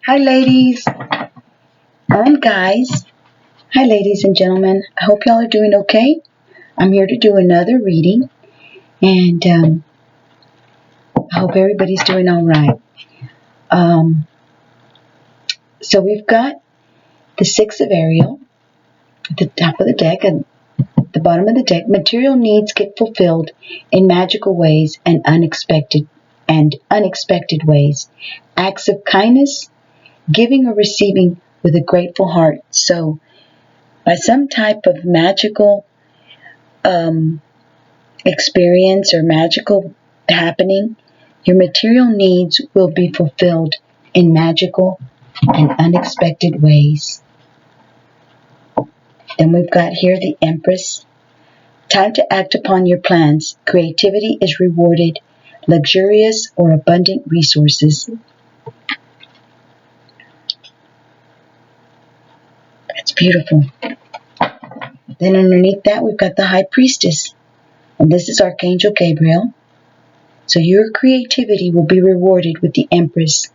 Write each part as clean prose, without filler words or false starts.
Hi, ladies and guys. Hi, ladies and gentlemen. I hope y'all are doing okay. I'm here to do another reading, and I hope everybody's doing all right. So we've got the Six of Ariel at the top of the deck and the bottom of the deck. Material needs get fulfilled in magical ways and unexpected ways. Acts of kindness, giving or receiving with a grateful heart. So by some type of magical experience or magical happening, your material needs will be fulfilled in magical and unexpected ways. Then we've got here the Empress. Time to act upon your plans. Creativity is rewarded. Luxurious or abundant resources. That's beautiful. Then underneath that, we've got the High Priestess. And this is Archangel Gabriel. So your creativity will be rewarded with the Empress.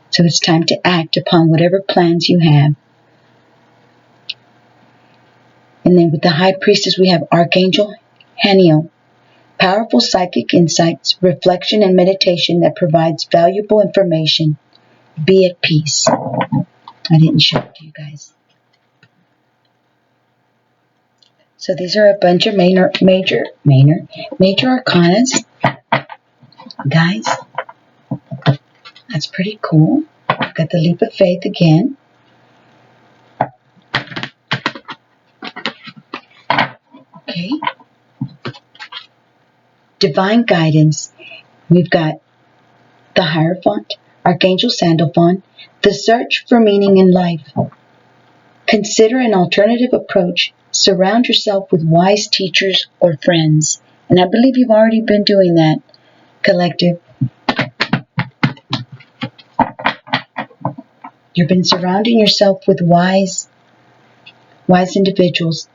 So it's time to act upon whatever plans you have. And then with the High Priestess, we have Archangel Haniel. Powerful psychic insights, reflection, and meditation that provides valuable information. Be at peace. I didn't show it to you guys. So these are a bunch of major arcanas. Guys, that's pretty cool. I've got the Leap of Faith again. Okay. Divine Guidance. We've got the Hierophant, Archangel Sandalphon, the search for meaning in life. Consider an alternative approach. Surround yourself with wise teachers or friends. And I believe you've already been doing that, collective. You've been surrounding yourself with wise individuals.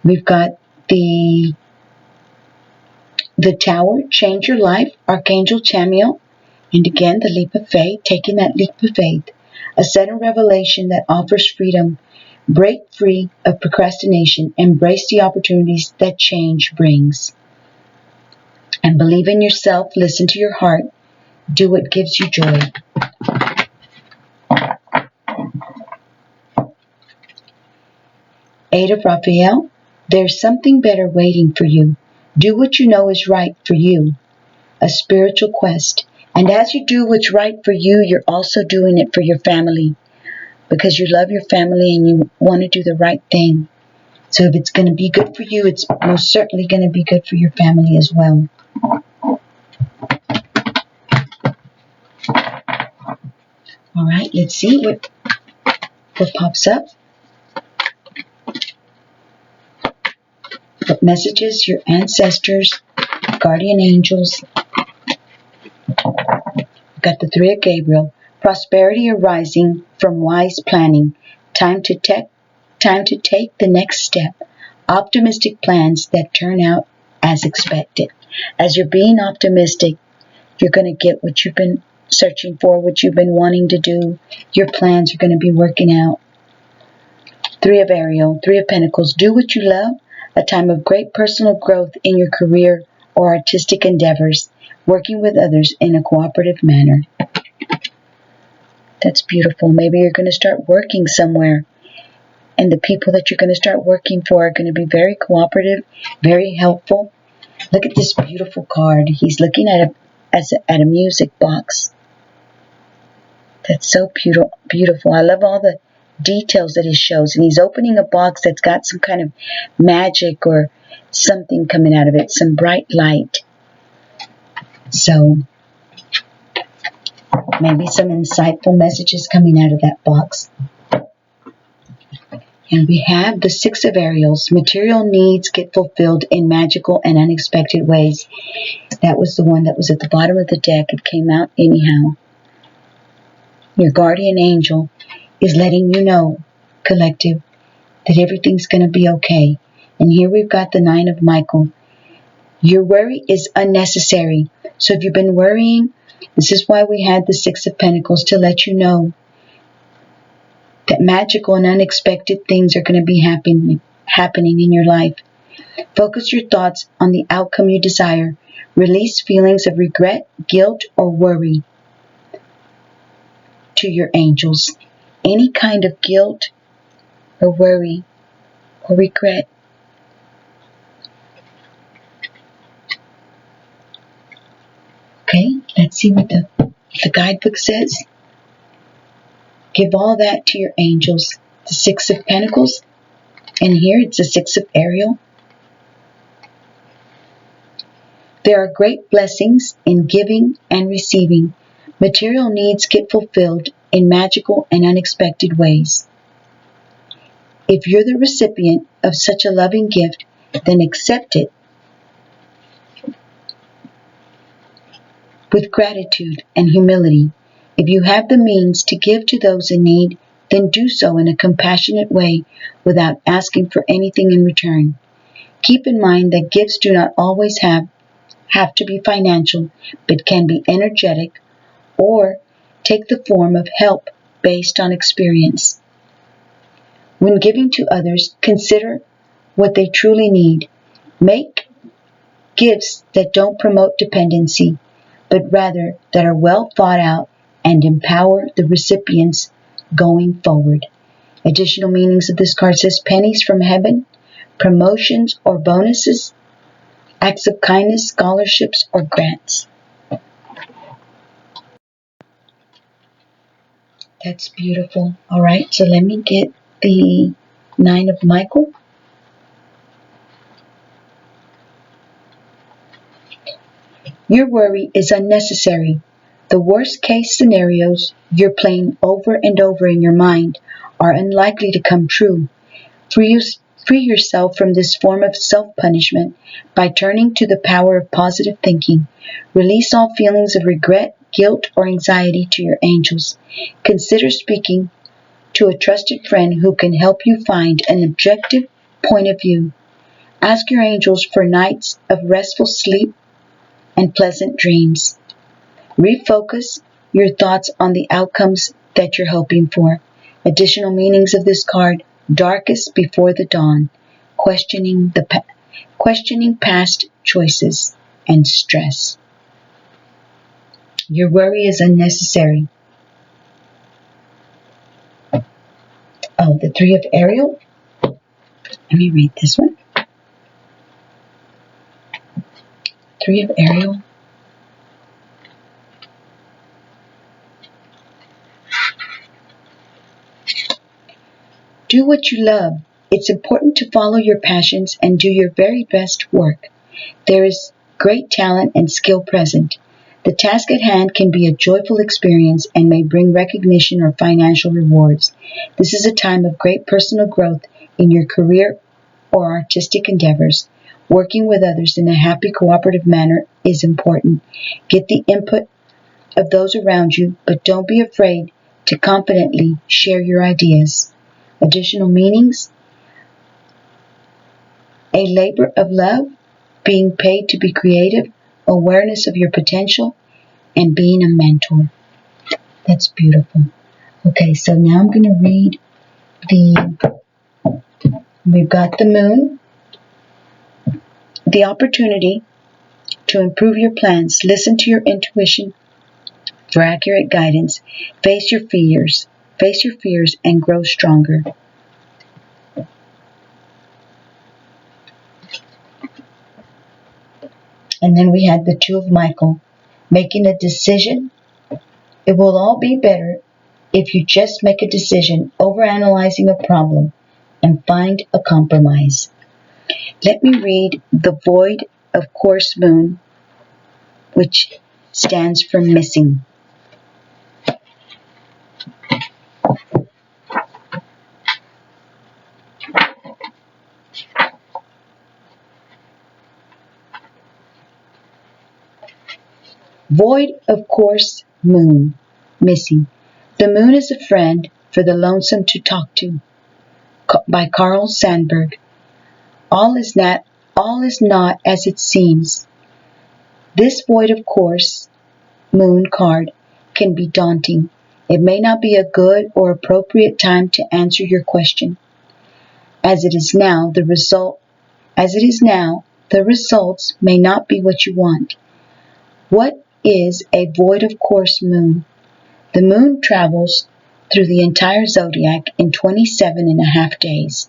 We've got the Tower, Change Your Life, Archangel Chamuel, and again the Leap of Faith, taking that leap of faith, a sudden revelation that offers freedom. Break free of procrastination, embrace the opportunities that change brings. And believe in yourself, listen to your heart, do what gives you joy. Eight of Raphael, there's something better waiting for you. Do what you know is right for you. A spiritual quest. And as you do what's right for you, you're also doing it for your family. Because you love your family and you want to do the right thing. So if it's going to be good for you, it's most certainly going to be good for your family as well. All right, let's see what pops up. What messages your ancestors, guardian angels. Got the Three of Gabriel. Prosperity arising from wise planning. Time to take the next step. Optimistic plans that turn out as expected. As you're being optimistic, you're going to get what you've been searching for, what you've been wanting to do. Your plans are going to be working out. Three of Ariel, Three of Pentacles. Do what you love. A time of great personal growth in your career or artistic endeavors. Working with others in a cooperative manner. That's beautiful. Maybe you're going to start working somewhere. And the people that you're going to start working for are going to be very cooperative, very helpful. Look at this beautiful card. He's looking at a music box. That's so beautiful. I love all the details that he shows. And he's opening a box that's got some kind of magic or something coming out of it. Some bright light. So maybe some insightful messages coming out of that box. And we have the Six of Ariels. Material needs get fulfilled in magical and unexpected ways. That was the one that was at the bottom of the deck. It came out anyhow. Your guardian angel is letting you know, collective, that everything's going to be okay. And here we've got the Nine of Michael. Your worry is unnecessary. So if you've been worrying, this is why we had the Six of Pentacles, to let you know that magical and unexpected things are going to be happening in your life. Focus your thoughts on the outcome you desire. Release feelings of regret, guilt, or worry to your angels. Any kind of guilt or worry or regret. Okay, let's see what the guidebook says. Give all that to your angels. The Six of Pentacles. And here it's the Six of Ariel. There are great blessings in giving and receiving. Material needs get fulfilled in magical and unexpected ways. If you're the recipient of such a loving gift, then accept it with gratitude and humility. If you have the means to give to those in need, then do so in a compassionate way without asking for anything in return. Keep in mind that gifts do not always have to be financial, but can be energetic or take the form of help based on experience. When giving to others, consider what they truly need. Make gifts that don't promote dependency, but rather that are well thought out and empower the recipients going forward. Additional meanings of this card says pennies from heaven, promotions or bonuses, acts of kindness, scholarships, or grants. That's beautiful. All right, so let me get the Nine of Michael. Your worry is unnecessary. The worst case scenarios you're playing over and over in your mind are unlikely to come true. Free yourself from this form of self-punishment by turning to the power of positive thinking. Release all feelings of regret, guilt, or anxiety to your angels. Consider speaking to a trusted friend who can help you find an objective point of view. Ask your angels for nights of restful sleep and pleasant dreams. Refocus your thoughts on the outcomes that you're hoping for. Additional meanings of this card: darkest before the dawn, questioning past choices, and stress. Your worry is unnecessary. Oh, the Three of Ariel. Let me read this one. Three of Ariel. Do what you love. It's important to follow your passions and do your very best work. There is great talent and skill present. The task at hand can be a joyful experience and may bring recognition or financial rewards. This is a time of great personal growth in your career or artistic endeavors. Working with others in a happy, cooperative manner is important. Get the input of those around you, but don't be afraid to confidently share your ideas. Additional meanings: a labor of love, being paid to be creative, awareness of your potential, and being a mentor. That's beautiful. Okay, so now I'm going to read we've got the moon, the opportunity to improve your plans. Listen to your intuition for accurate guidance. Face your fears and grow stronger. And then we had the Two of Michael, making a decision. It will all be better if you just make a decision, overanalyzing a problem, and find a compromise. Let me read the Void of Course Moon, which stands for missing. Void of Course Moon, missing. The moon is a friend for the lonesome to talk to. By Carl Sandburg. All is not as it seems. This void of course moon card can be daunting. It may not be a good or appropriate time to answer your question. As it is now, the results may not be what you want. What is a void of course moon? The moon travels through the entire zodiac in 27 and a half days.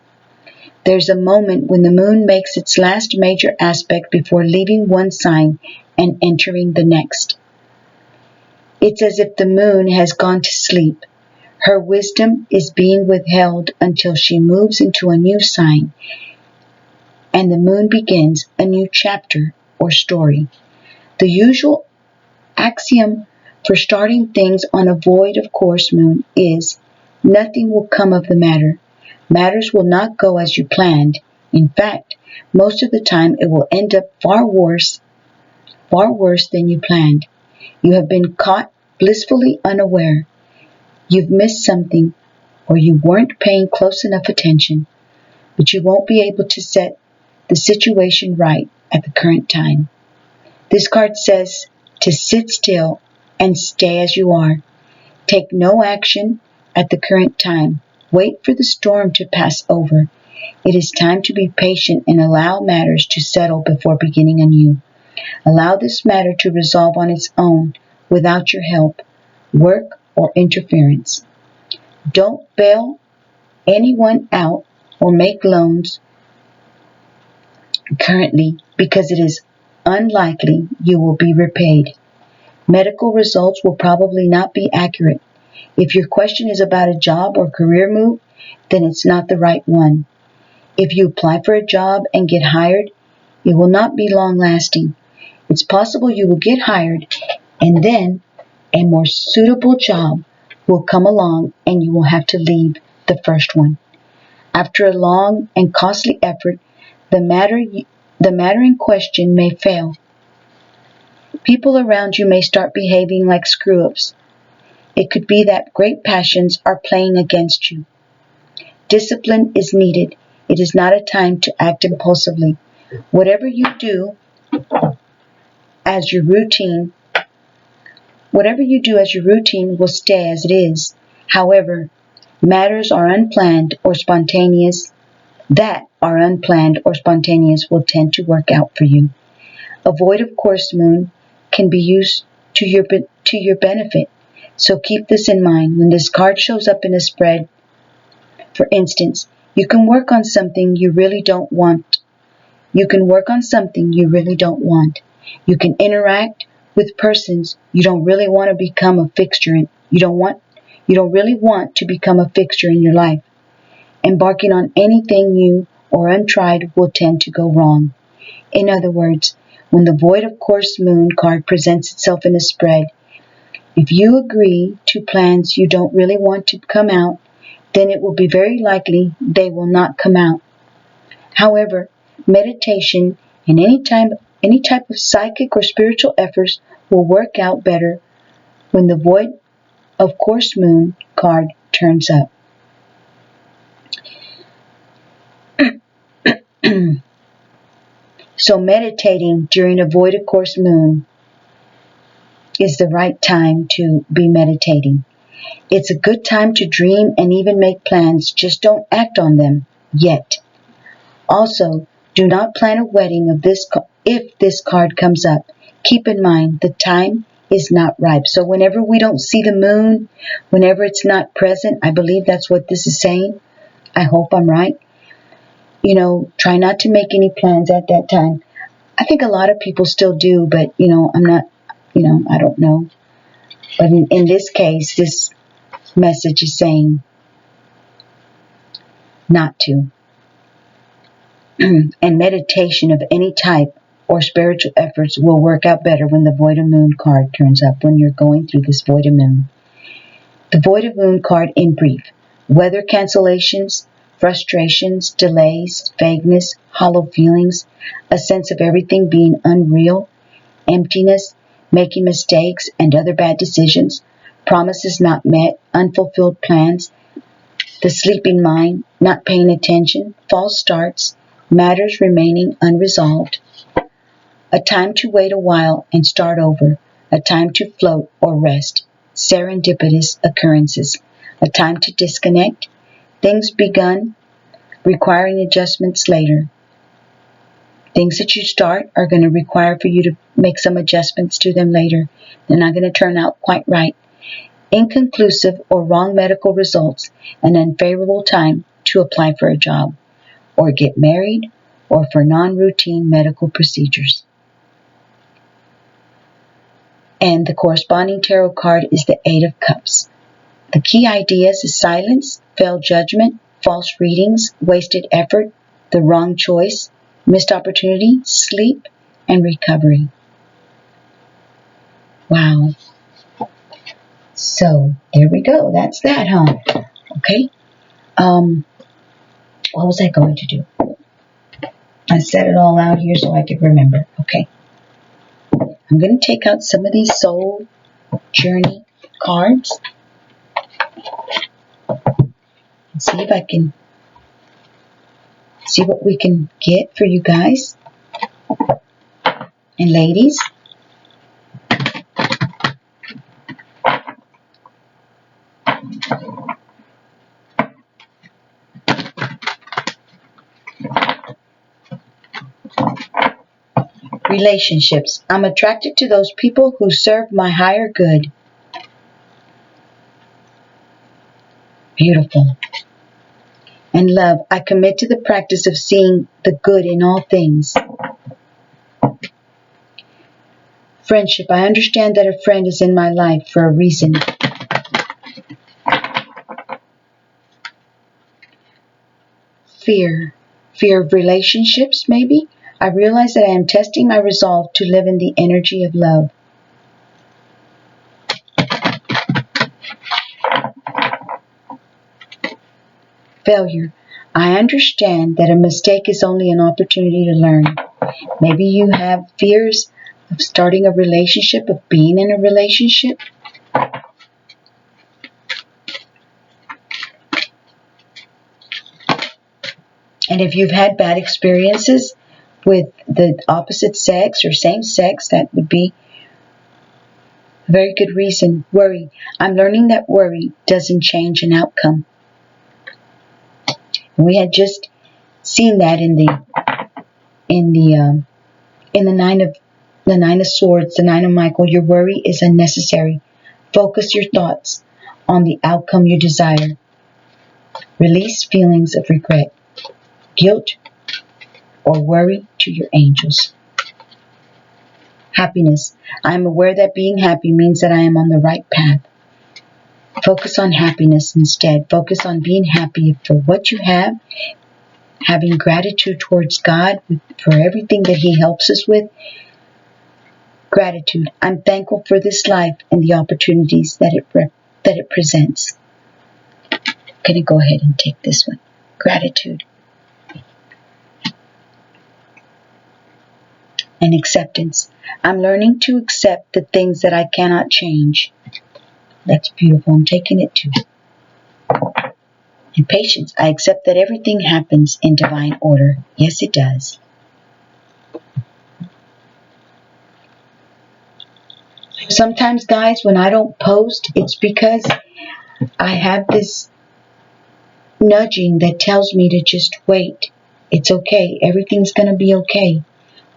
There's a moment when the moon makes its last major aspect before leaving one sign and entering the next. It's as if the moon has gone to sleep. Her wisdom is being withheld until she moves into a new sign, and the moon begins a new chapter or story. The usual axiom for starting things on a void of course moon is nothing will come of the matter. Matters will not go as you planned. In fact, most of the time it will end up far worse than you planned. You have been caught blissfully unaware. You've missed something, or you weren't paying close enough attention, but you won't be able to set the situation right at the current time. This card says to sit still and stay as you are. Take no action at the current time. Wait for the storm to pass over. It is time to be patient and allow matters to settle before beginning anew. Allow this matter to resolve on its own without your help, work, or interference. Don't bail anyone out or make loans currently because it is unlikely you will be repaid. Medical results will probably not be accurate. If your question is about a job or career move, then it's not the right one. If you apply for a job and get hired, it will not be long-lasting. It's possible you will get hired and then a more suitable job will come along and you will have to leave the first one. After a long and costly effort, the matter in question may fail. People around you may start behaving like screw-ups. It could be that great passions are playing against you. Discipline is needed. It is not a time to act impulsively. Whatever you do as your routine will stay as it is. However, matters are unplanned or spontaneous will tend to work out for you. A void of course moon can be used to your benefit. So keep this in mind. When this card shows up in a spread, for instance, you can work on something you really don't want. You can interact with persons you don't really want to become a fixture in. You don't really want to become a fixture in your life. Embarking on anything new or untried will tend to go wrong. In other words, when the void of course moon card presents itself in a spread, if you agree to plans you don't really want to come out, then it will be very likely they will not come out. However, meditation and any type of psychic or spiritual efforts will work out better when the void of course moon card turns up. So meditating during a void of course moon is the right time to be meditating. It's a good time to dream and even make plans, just don't act on them yet. Also, do not plan a wedding if this card comes up. Keep in mind the time is not ripe. So whenever we don't see the moon, whenever it's not present, I believe that's what this is saying. I hope I'm right. Try not to make any plans at that time. I think a lot of people still do, but, I'm not, I don't know. But in this case, this message is saying not to. And meditation of any type or spiritual efforts will work out better when the void of moon card turns up, when you're going through this void of moon. The void of moon card in brief: weather cancellations, frustrations, delays, vagueness, hollow feelings, a sense of everything being unreal, emptiness, making mistakes and other bad decisions, promises not met, unfulfilled plans, the sleeping mind, not paying attention, false starts, matters remaining unresolved, a time to wait a while and start over, a time to float or rest. serendipitous occurrences, a time to disconnect, things begun requiring adjustments later. Things that you start are going to require for you to make some adjustments to them later. They're not going to turn out quite right. Inconclusive or wrong medical results, an unfavorable time to apply for a job, or get married, or for non-routine medical procedures. And the corresponding tarot card is the Eight of Cups. The key ideas is silence, failed judgment, false readings, wasted effort, the wrong choice, missed opportunity, sleep, and recovery. Wow. So, there we go. That's that, huh? Okay. What was I going to do? I set it all out here so I could remember. Okay. I'm going to take out some of these soul journey cards and see if I can see what we can get for you guys and ladies. Relationships. I'm attracted to those people who serve my higher good. Beautiful. And love. I commit to the practice of seeing the good in all things. Friendship. I understand that a friend is in my life for a reason. Fear. Fear of relationships, maybe? I realize that I am testing my resolve to live in the energy of love. Failure. I understand that a mistake is only an opportunity to learn. Maybe you have fears of starting a relationship, of being in a relationship. And if you've had bad experiences with the opposite sex or same sex, that would be a very good reason. Worry. I'm learning that worry doesn't change an outcome. We had just seen that in the Nine of Swords, the Nine of Michael. Your worry is unnecessary. Focus your thoughts on the outcome you desire. Release feelings of regret, guilt, or worry to your angels. Happiness. I am aware that being happy means that I am on the right path. Focus on happiness instead. Focus on being happy for what you have, having gratitude towards God for everything that He helps us with. Gratitude. I'm thankful for this life and the opportunities that it presents. I'm going to go ahead and take this one. Gratitude. And acceptance. I'm learning to accept the things that I cannot change. That's beautiful. I'm taking it too. And patience. I accept that everything happens in divine order. Yes, it does. Sometimes, guys, when I don't post, it's because I have this nudging that tells me to just wait. It's okay. Everything's going to be okay.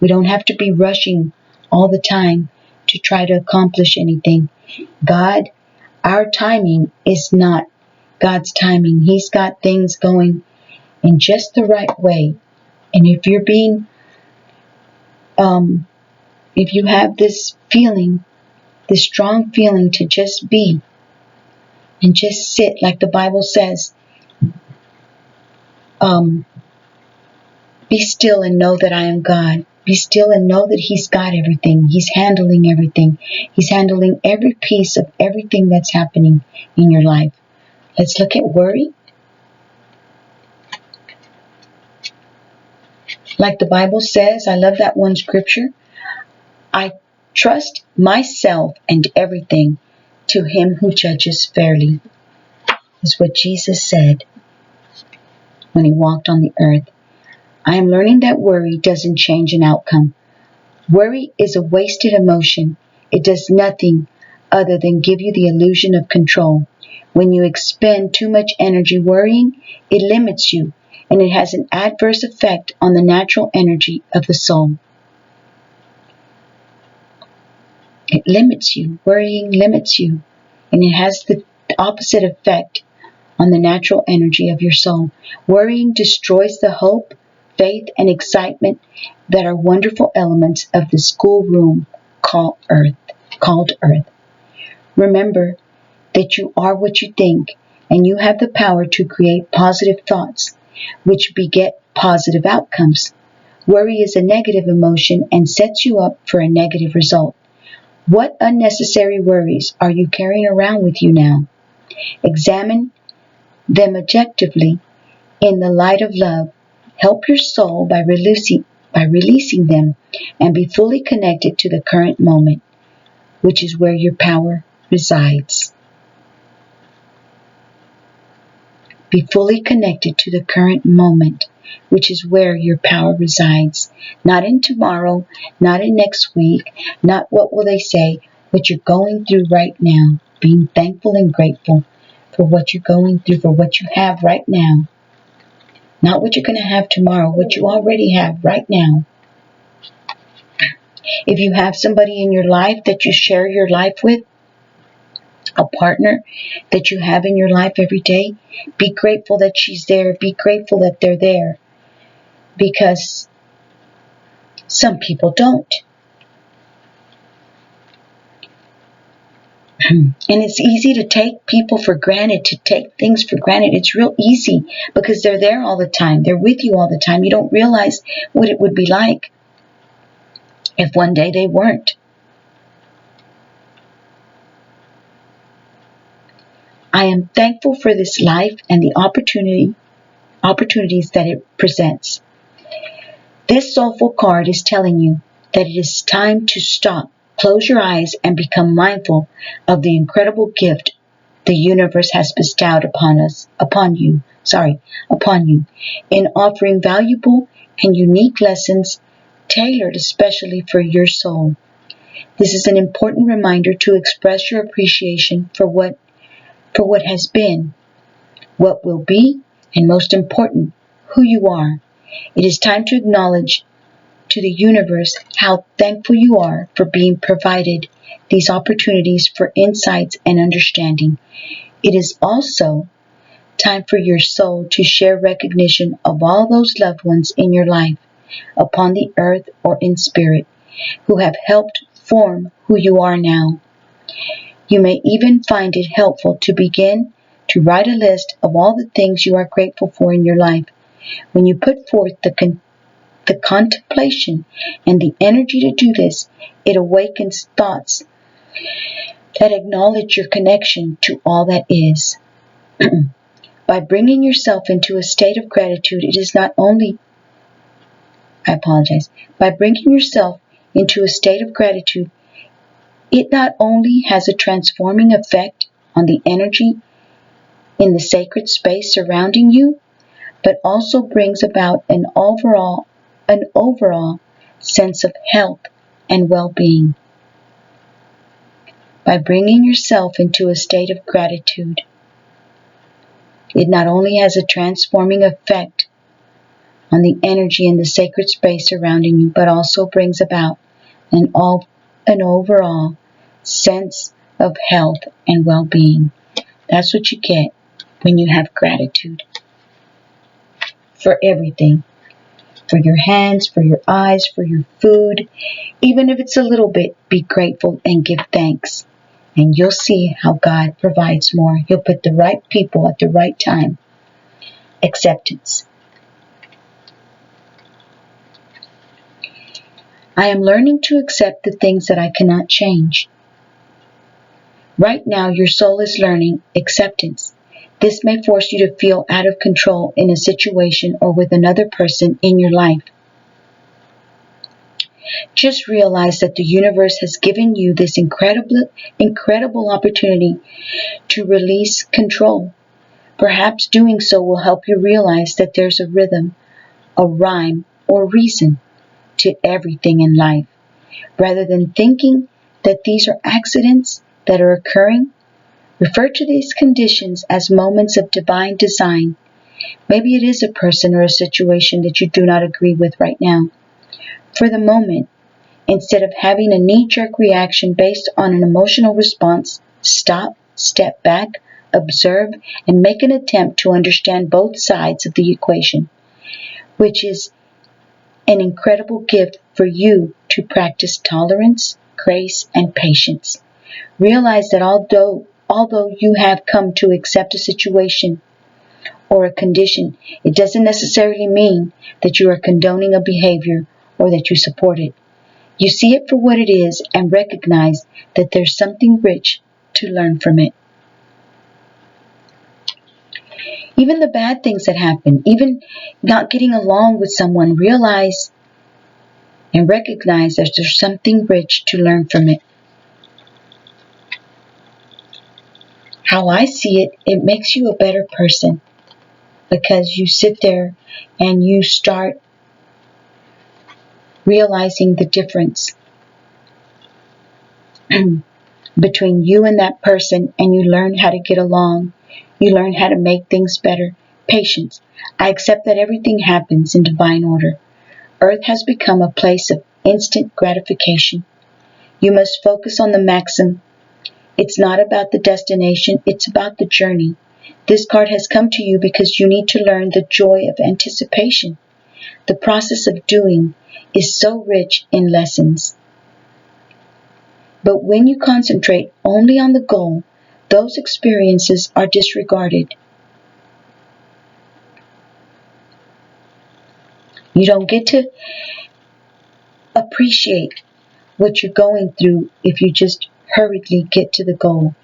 We don't have to be rushing all the time to try to accomplish anything. God, our timing is not God's timing. He's got things going in just the right way. And if you're being, if you have this feeling, this strong feeling to just be and just sit, like the Bible says, be still and know that I am God. Be still and know that He's got everything. He's handling everything. He's handling every piece of everything that's happening in your life. Let's look at worry. Like the Bible says, I love that one scripture. I trust myself and everything to Him who judges fairly. Is what Jesus said when He walked on the earth. I am learning that worry doesn't change an outcome. Worry is a wasted emotion. It does nothing other than give you the illusion of control. When you expend too much energy worrying, it limits you and it has an adverse effect on the natural energy of the soul. It limits you. Worrying limits you. And it has the opposite effect on the natural energy of your soul. Worrying destroys the hope, faith, and excitement that are wonderful elements of the schoolroom called Earth. Remember that you are what you think, and you have the power to create positive thoughts, which beget positive outcomes. Worry is a negative emotion and sets you up for a negative result. What unnecessary worries are you carrying around with you now? Examine them objectively in the light of love. Help your soul by releasing them and be fully connected to the current moment, which is where your power resides. Be fully connected to the current moment, which is where your power resides. Not in tomorrow, not in next week, not what will they say, what you're going through right now. Being thankful and grateful for what you're going through, for what you have right now. Not what you're going to have tomorrow, what you already have right now. If you have somebody in your life that you share your life with, a partner that you have in your life every day, be grateful that she's there. Be grateful that they're there. Because some people don't. And it's easy to take people for granted, to take things for granted. It's real easy because they're there all the time. They're with you all the time. You don't realize what it would be like if one day they weren't. I am thankful for this life and the opportunities that it presents. This soulful card is telling you that it is time to stop, close your eyes, and become mindful of the incredible gift the universe has bestowed upon you, in offering valuable and unique lessons tailored especially for your soul. This is an important reminder to express your appreciation for what has been, what will be, and most important, who you are. It is time to acknowledge to the universe how thankful you are for being provided these opportunities for insights and understanding. It is also time for your soul to share recognition of all those loved ones in your life, upon the earth or in spirit, who have helped form who you are now. You may even find it helpful to begin to write a list of all the things you are grateful for in your life. When you put forth the contemplation and the energy to do this, it awakens thoughts that acknowledge your connection to all that is. By bringing yourself into a state of gratitude, By bringing yourself into a state of gratitude, it not only has a transforming effect on the energy in the sacred space surrounding you, but also brings about an overall sense of health and well-being. By bringing yourself into a state of gratitude, it not only has a transforming effect on the energy in the sacred space surrounding you, but also brings about an overall sense of health and well-being. That's what you get when you have gratitude for everything. For your hands, for your eyes, for your food. Even if it's a little bit, be grateful and give thanks. And you'll see how God provides more. He'll put the right people at the right time. Acceptance. I am learning to accept the things that I cannot change. Right now, your soul is learning acceptance. This may force you to feel out of control in a situation or with another person in your life. Just realize that the universe has given you this incredible opportunity to release control. Perhaps doing so will help you realize that there's a rhythm, a rhyme, or reason to everything in life. Rather than thinking that these are accidents, that are occurring, refer to these conditions as moments of divine design. Maybe it is a person or a situation that you do not agree with right now. For the moment, instead of having a knee-jerk reaction based on an emotional response, stop, step back, observe, and make an attempt to understand both sides of the equation, which is an incredible gift for you to practice tolerance, grace, and patience. Realize that although you have come to accept a situation or a condition, it doesn't necessarily mean that you are condoning a behavior or that you support it. You see it for what it is and recognize that there's something rich to learn from it. Even the bad things that happen, even not getting along with someone, realize and recognize that there's something rich to learn from it. How I see it, it makes you a better person because you sit there and you start realizing the difference between you and that person, and you learn how to get along. You learn how to make things better. Patience. I accept that everything happens in divine order. Earth has become a place of instant gratification. You must focus on the maxim. It's not about the destination, it's about the journey. This card has come to you because you need to learn the joy of anticipation. The process of doing is so rich in lessons. But when you concentrate only on the goal, those experiences are disregarded. You don't get to appreciate what you're going through if you just hurriedly get to the goal.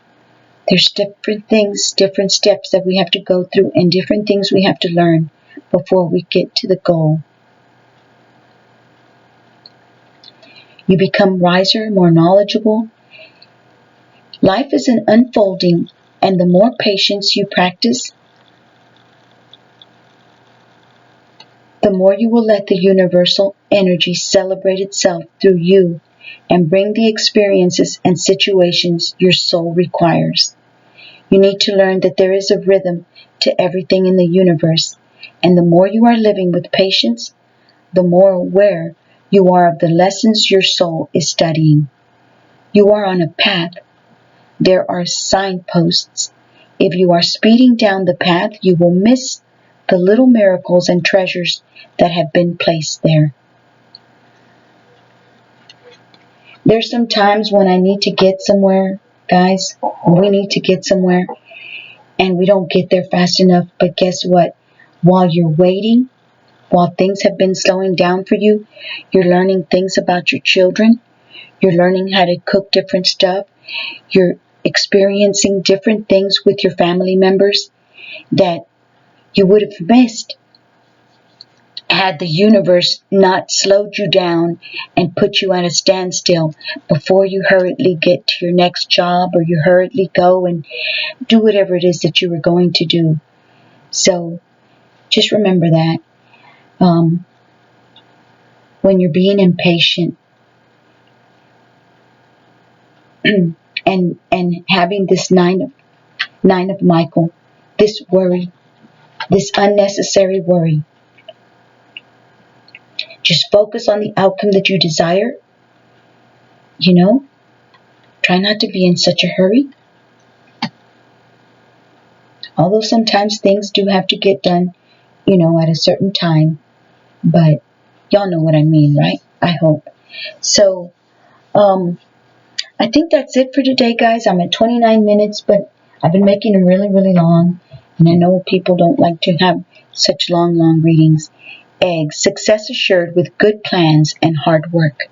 There's different things, different steps that we have to go through, and different things we have to learn before we get to the goal. You become wiser, more knowledgeable. Life is an unfolding, and the more patience you practice, the more you will let the universal energy celebrate itself through you and bring the experiences and situations your soul requires. You need to learn that there is a rhythm to everything in the universe, and the more you are living with patience, the more aware you are of the lessons your soul is studying. You are on a path. There are signposts. If you are speeding down the path, you will miss the little miracles and treasures that have been placed there. There's some times when I need to get somewhere, guys. We need to get somewhere, and we don't get there fast enough. But guess what? While you're waiting, while things have been slowing down for you, you're learning things about your children. You're learning how to cook different stuff. You're experiencing different things with your family members that you would have missed had the universe not slowed you down and put you at a standstill before you hurriedly get to your next job, or you hurriedly go and do whatever it is that you were going to do. So just remember that when you're being impatient and having this nine of Michael, this worry, this unnecessary worry, just focus on the outcome that you desire. Try not to be in such a hurry. Although sometimes things do have to get done, at a certain time. But y'all know what I mean, right? I hope. So, I think that's it for today, guys. I'm at 29 minutes, but I've been making them really, really long. And I know people don't like to have such long readings. Eggs, success assured with good plans and hard work.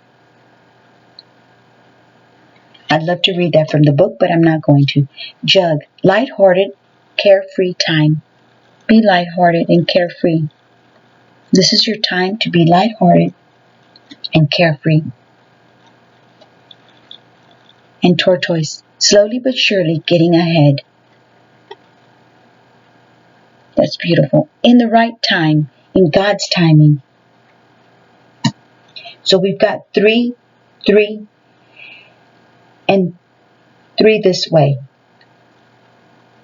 I'd love to read that from the book, but I'm not going to. Jug, lighthearted, carefree time. Be lighthearted and carefree. This is your time to be lighthearted and carefree. And tortoise, slowly but surely getting ahead. That's beautiful. In the right time, in God's timing. So we've got 3, 3, and 3 this way.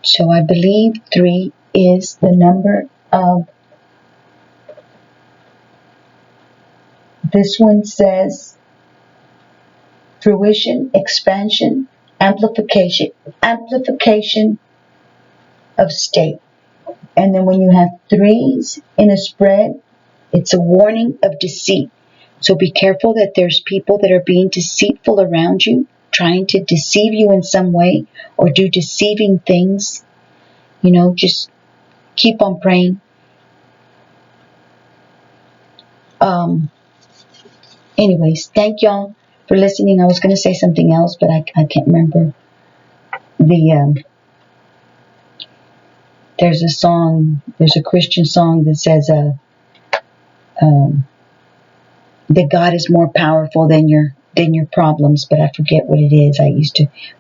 So I believe 3 is the number of, this one says fruition, expansion, amplification of state. And then when you have 3s in a spread, it's a warning of deceit. So be careful that there's people that are being deceitful around you, trying to deceive you in some way or do deceiving things. Just keep on praying. Anyways, thank y'all for listening. I was going to say something else, but I can't remember. There's a Christian song that says that God is more powerful than your problems, but I forget what it is.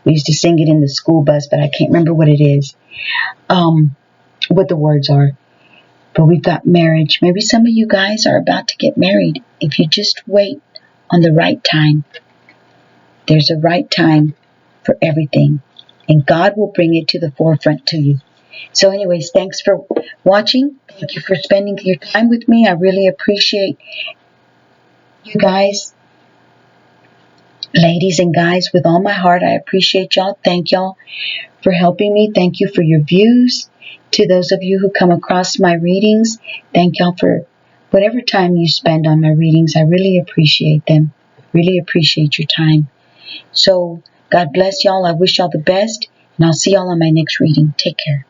We used to sing it in the school bus, but I can't remember what it is. What the words are. But we've got marriage. Maybe some of you guys are about to get married. If you just wait on the right time, there's a right time for everything. And God will bring it to the forefront to you. So anyways, thanks for watching. Thank you for spending your time with me. I really appreciate you guys. Ladies and guys, with all my heart, I appreciate y'all. Thank y'all for helping me. Thank you for your views. To those of you who come across my readings, thank y'all for whatever time you spend on my readings. I really appreciate them. Really appreciate your time. So, God bless y'all. I wish y'all the best, and I'll see y'all on my next reading. Take care.